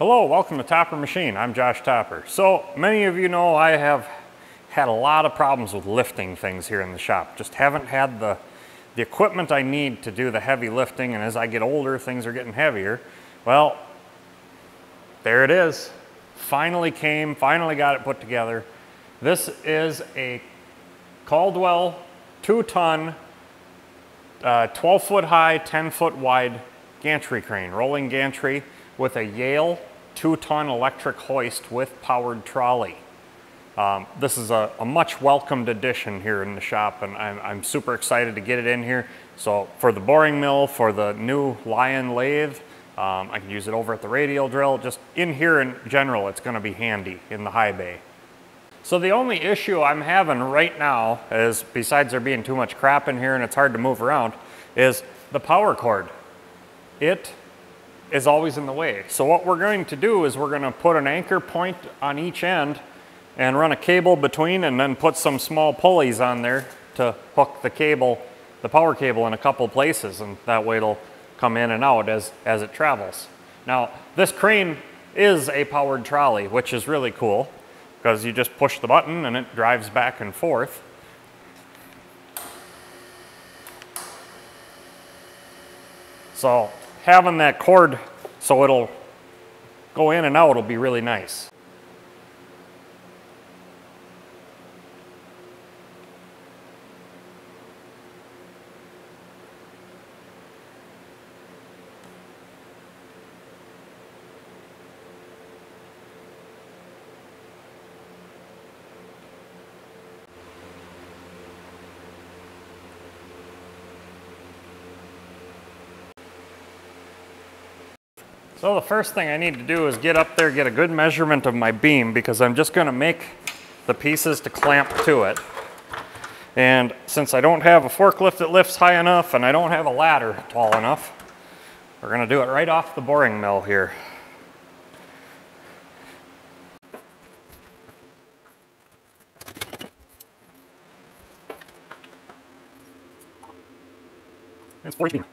Hello, welcome to Topper Machine. I'm Josh Topper. So many of you know I have had a lot of problems with lifting things here in the shop. Just haven't had the equipment I need to do the heavy lifting, and as I get older, things are getting heavier. Well, there it is. Finally came, finally got it put together. This is a Caldwell 2-ton, 12-foot high, 10-foot wide gantry crane, rolling gantry with a Yale 2-ton electric hoist with powered trolley. This is a much welcomed addition here in the shop, and I'm super excited to get it in here. So for the boring mill, for the new Lion lathe, I can use it over at the radial drill. Just in here in general, it's going to be handy in the high bay. So the only issue I'm having right now is, besides there being too much crap in here and it's hard to move around, is the power cord. It is always in the way. So what we're going to do is we're going to put an anchor point on each end and run a cable between, and then put some small pulleys on there to hook the cable, the power cable, in a couple places, and that way it'll come in and out as it travels. Now, this crane is a powered trolley, which is really cool because you just push the button and it drives back and forth. So having that cord so it'll go in and out will be really nice. So the first thing I need to do is get up there, get a good measurement of my beam, because I'm just going to make the pieces to clamp to it. And since I don't have a forklift that lifts high enough and I don't have a ladder tall enough, we're going to do it right off the boring mill here. It's 14.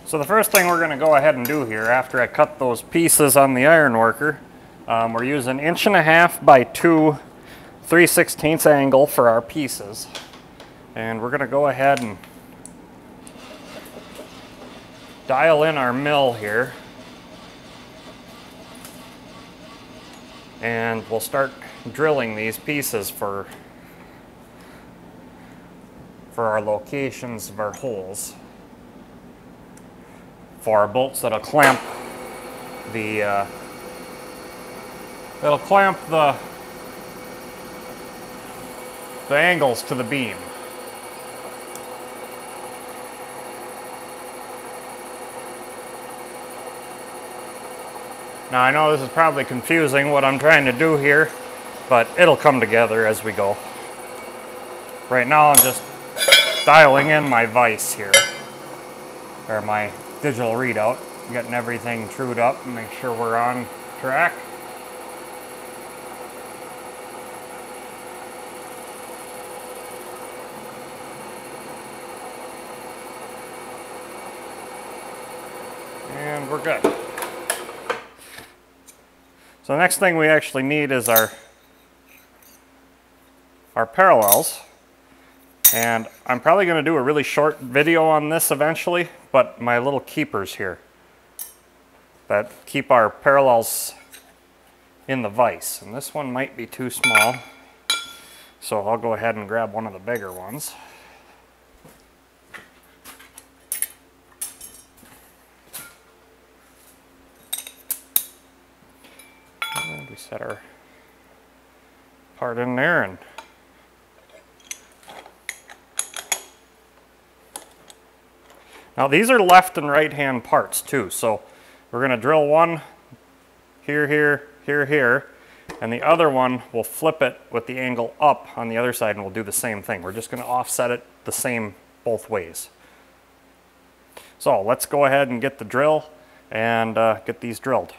So the first thing we're going to go ahead and do here, after I cut those pieces on the iron worker, we're using 1.5 by 2 3/16 angle for our pieces. And we're going to go ahead and dial in our mill here. And we'll start drilling these pieces for our locations of our holes, for our bolts that'll clamp the angles to the beam. Now I know this is probably confusing what I'm trying to do here, but it'll come together as we go. Right now I'm just dialing in my vise here, or my digital readout, getting everything trued up and make sure we're on track. And we're good. So the next thing we actually need is our parallels. And I'm probably going to do a really short video on this eventually, but my little keepers here that keep our parallels in the vise. And this one might be too small, so I'll go ahead and grab one of the bigger ones. And we set our part in there, and Now these are left and right hand parts too, so we're going to drill one here, here, here, here, and the other one we'll flip it with the angle up on the other side and we'll do the same thing. We're just going to offset it the same both ways. So let's go ahead and get the drill and get these drilled.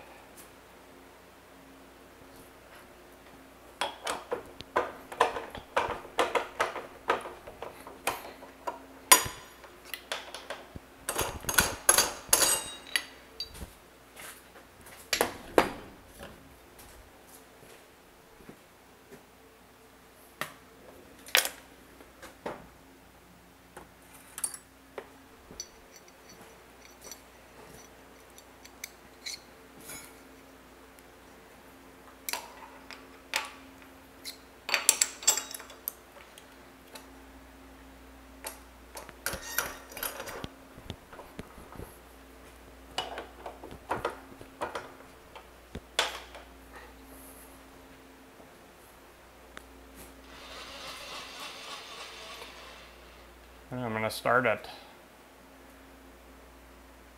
And I'm going to start at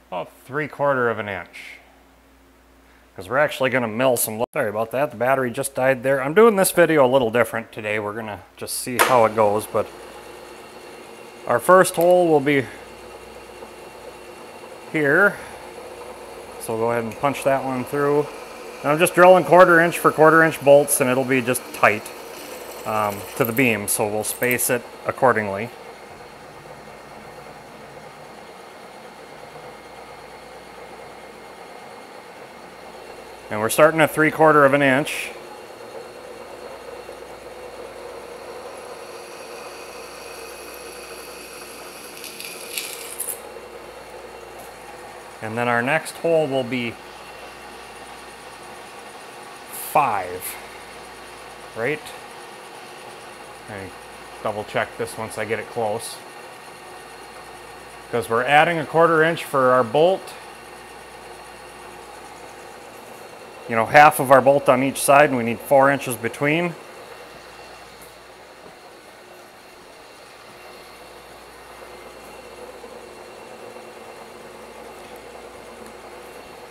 about 3/4 of an inch. Because we're actually going to mill some, sorry about that, the battery just died there. I'm doing this video a little different today. We're going to just see how it goes, but our first hole will be here. So we'll go ahead and punch that one through. And I'm just drilling 1/4 inch for 1/4 inch bolts, and it'll be just tight to the beam, so we'll space it accordingly. And we're starting at 3/4 of an inch. And then our next hole will be 5, right? I double check this once I get it close. Because we're adding a 1/4 inch for our bolt. You know, half of our bolt on each side, and we need 4 inches between.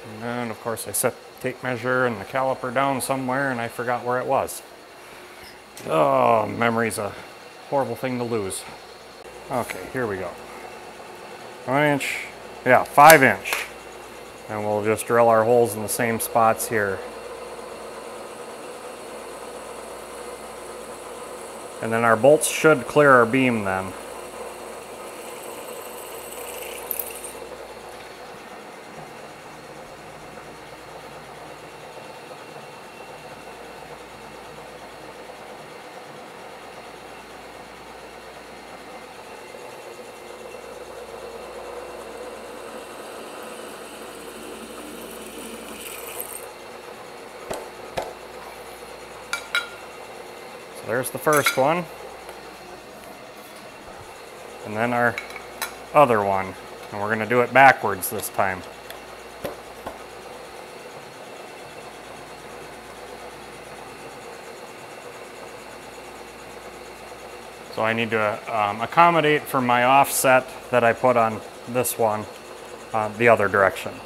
And then, of course, I set the tape measure and the caliper down somewhere, and I forgot where it was. Oh, memory's a horrible thing to lose. Okay, here we go. 1 inch, yeah, 5 inch. And we'll just drill our holes in the same spots here. And then our bolts should clear our beam then. There's the first one, and then our other one, and we're going to do it backwards this time. So I need to accommodate for my offset that I put on this one the other direction.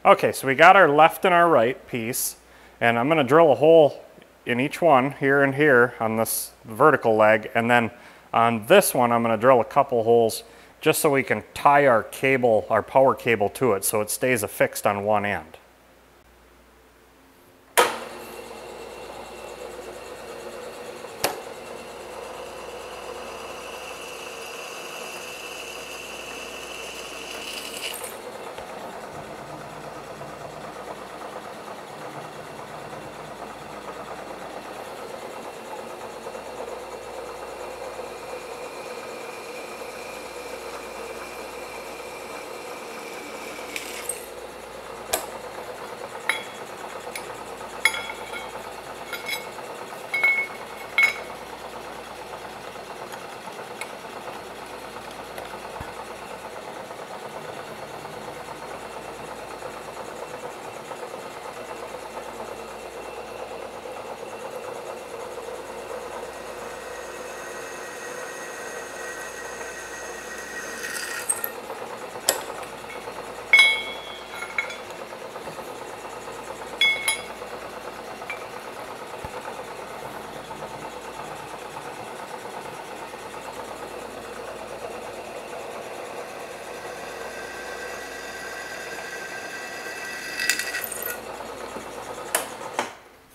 Okay, so we got our left and our right piece, and I'm going to drill a hole in each one, here and here, on this vertical leg, and then on this one I'm going to drill a couple holes just so we can tie our cable, our power cable to it so it stays affixed on one end.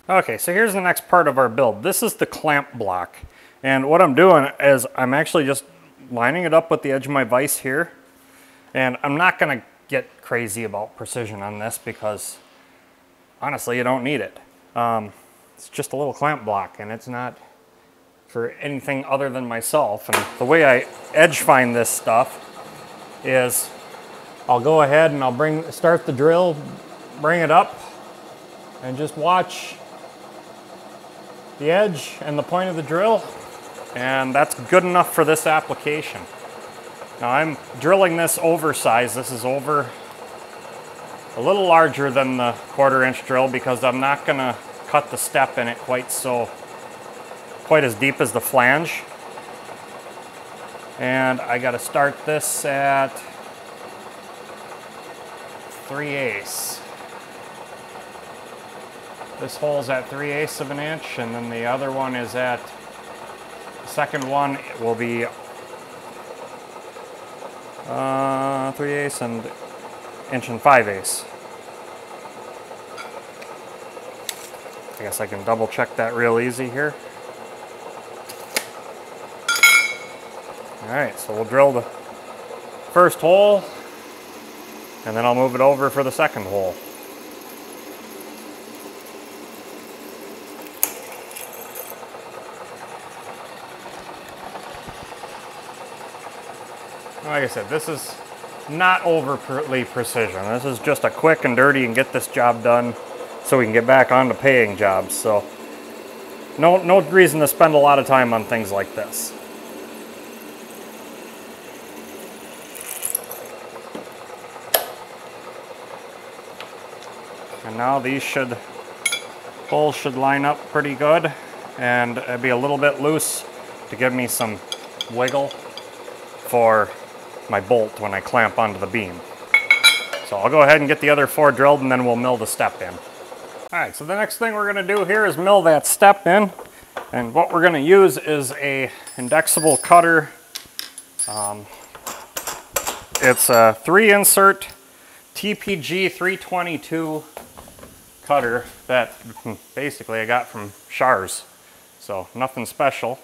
Okay, so here's the next part of our build. This is the clamp block. And what I'm doing is I'm actually just lining it up with the edge of my vise here. And I'm not gonna get crazy about precision on this because honestly, you don't need it. It's just a little clamp block and it's not for anything other than myself. And the way I edge find this stuff is I'll go ahead and I'll start the drill, bring it up, and just watch the edge and the point of the drill, and that's good enough for this application. Now I'm drilling this oversized. This is over a little larger than the 1/4 inch drill because I'm not gonna cut the step in it quite as deep as the flange. And I gotta start this at 3/8. This hole's at 3/8 of an inch, and then the other one is at, the second one will be 3/8 and 1 5/8. I guess I can double check that real easy here. All right, so we'll drill the first hole, and then I'll move it over for the second hole. Like I said, this is not overly precision. This is just a quick and dirty and get this job done so we can get back on to paying jobs. So no reason to spend a lot of time on things like this. And now these holes should line up pretty good, and it'll be a little bit loose to give me some wiggle for my bolt when I clamp onto the beam. So I'll go ahead and get the other 4 drilled, and then we'll mill the step in. All right, so the next thing we're gonna do here is mill that step in. And what we're gonna use is a indexable cutter. It's a 3-insert TPG 322 cutter that basically I got from Shars. So nothing special.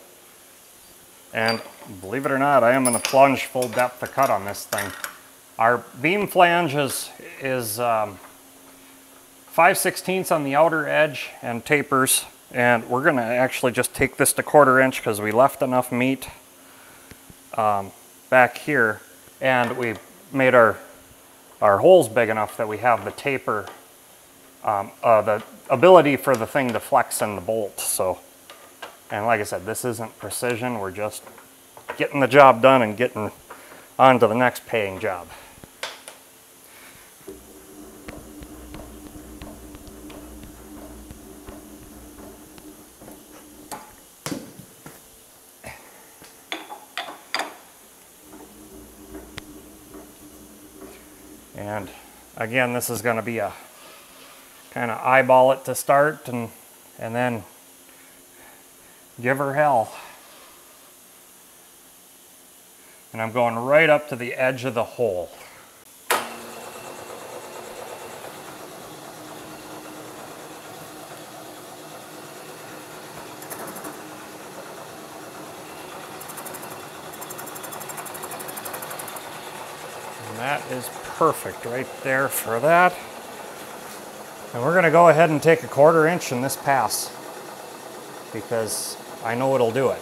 And believe it or not, I am going to plunge full depth to cut on this thing. Our beam flange is 5/16 on the outer edge and tapers. And we're going to actually just take this to 1/4 inch because we left enough meat back here. And we made our holes big enough that we have the taper, the ability for the thing to flex in the bolt. So. And like I said, this isn't precision. We're just getting the job done and getting on to the next paying job. And again, this is going to be a kind of eyeball it to start, and then give her hell. And I'm going right up to the edge of the hole. And that is perfect right there for that. And we're going to go ahead and take a 1/4 inch in this pass because I know it'll do it.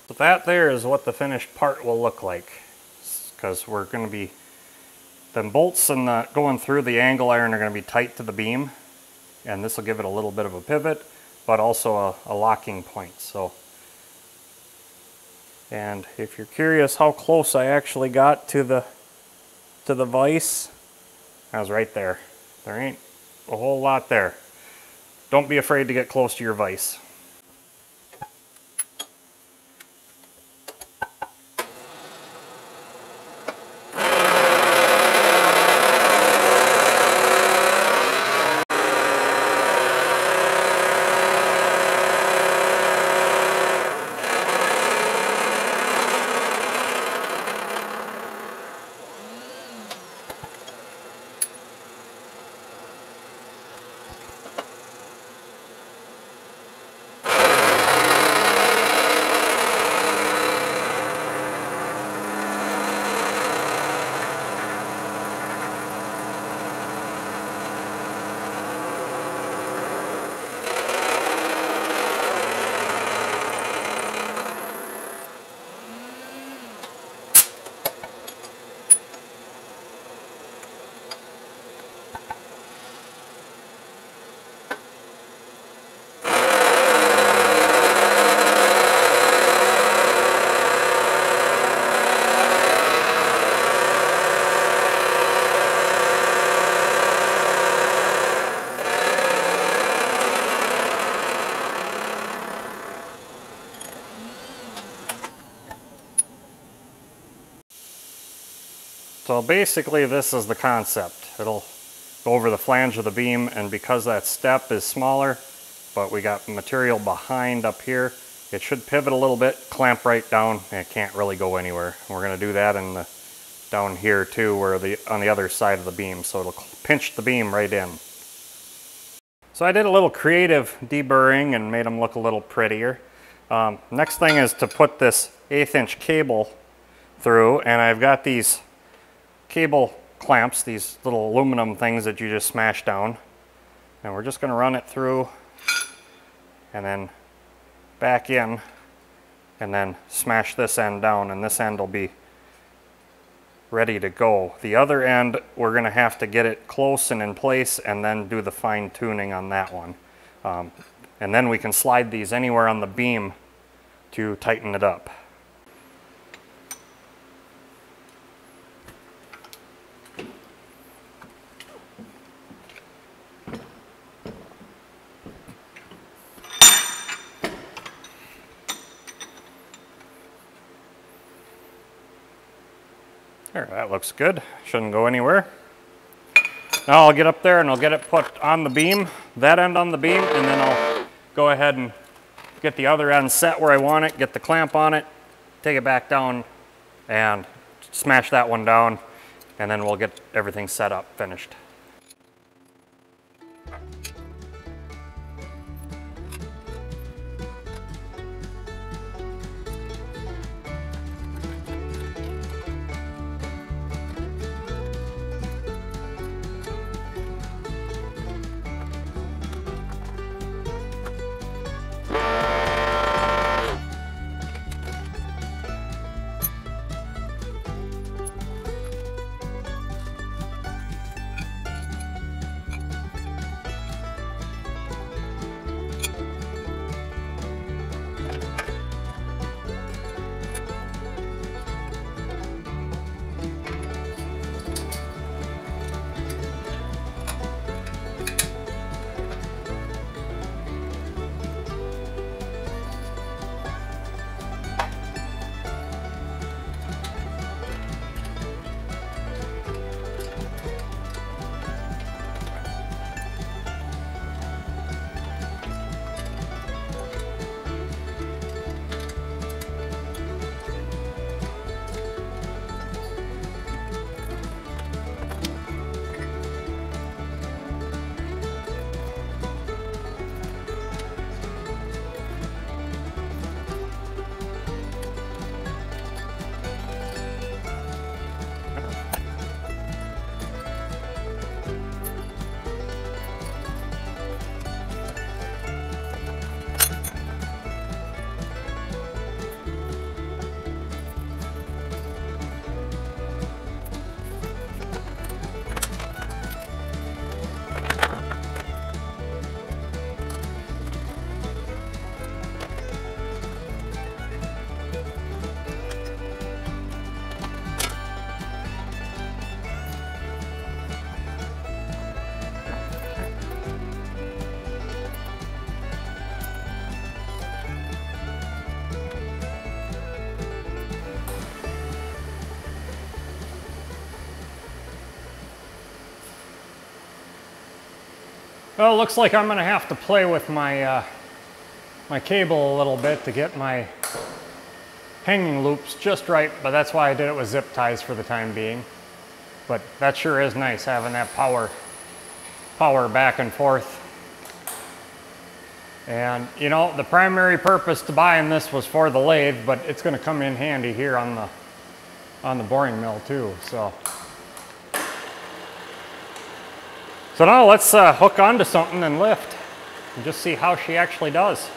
So that there is what the finished part will look like, because we're going to be, the bolts and the going through the angle iron are going to be tight to the beam, and this will give it a little bit of a pivot, but also a locking point. So, and if you're curious how close I actually got to the vise, I was right there. There ain't a whole lot there. Don't be afraid to get close to your vise. So basically this is the concept. It'll go over the flange of the beam, and because that step is smaller, but we got material behind up here, it should pivot a little bit, clamp right down, and it can't really go anywhere. We're going to do that in the down here too, where on the other side of the beam, so it'll pinch the beam right in. So I did a little creative deburring and made them look a little prettier. Next thing is to put this 1/8 inch cable through, and I've got these cable clamps, these little aluminum things that you just smash down, and we're just going to run it through and then back in and then smash this end down, and this end will be ready to go. The other end we're going to have to get it close and in place and then do the fine tuning on that one, and then we can slide these anywhere on the beam to tighten it up. There, that looks good. Shouldn't go anywhere. Now I'll get up there and I'll get it put on the beam, that end on the beam, and then I'll go ahead and get the other end set where I want it, get the clamp on it, take it back down, and smash that one down, and then we'll get everything set up, finished. Well, it looks like I'm going to have to play with my my cable a little bit to get my hanging loops just right, but that's why I did it with zip ties for the time being. But that sure is nice, having that power back and forth. And you know, the primary purpose to buying this was for the lathe, but it's going to come in handy here on the boring mill too. So now let's hook onto something and lift and just see how she actually does.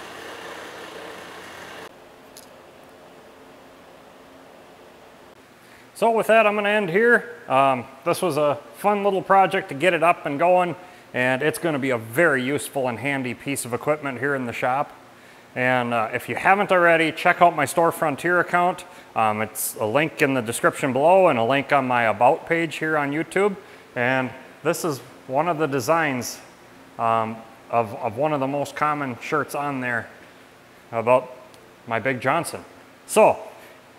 So with that, I'm going to end here. This was a fun little project to get it up and going, and it's going to be a very useful and handy piece of equipment here in the shop. And if you haven't already, check out my Store Frontier account. It's a link in the description below and a link on my About page here on YouTube. And this is one of the designs of one of the most common shirts on there about my Big Johnson. So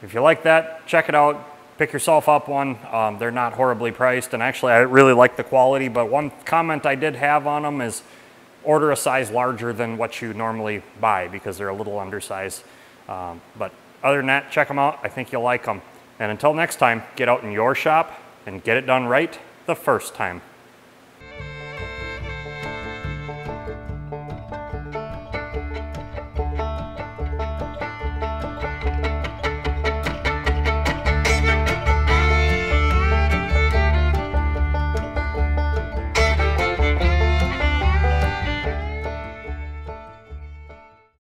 if you like that, check it out. Pick yourself up one. They're not horribly priced, and actually I really like the quality, but one comment I did have on them is order a size larger than what you normally buy because they're a little undersized. But other than that, check them out. I think you'll like them. And until next time, get out in your shop and get it done right the first time.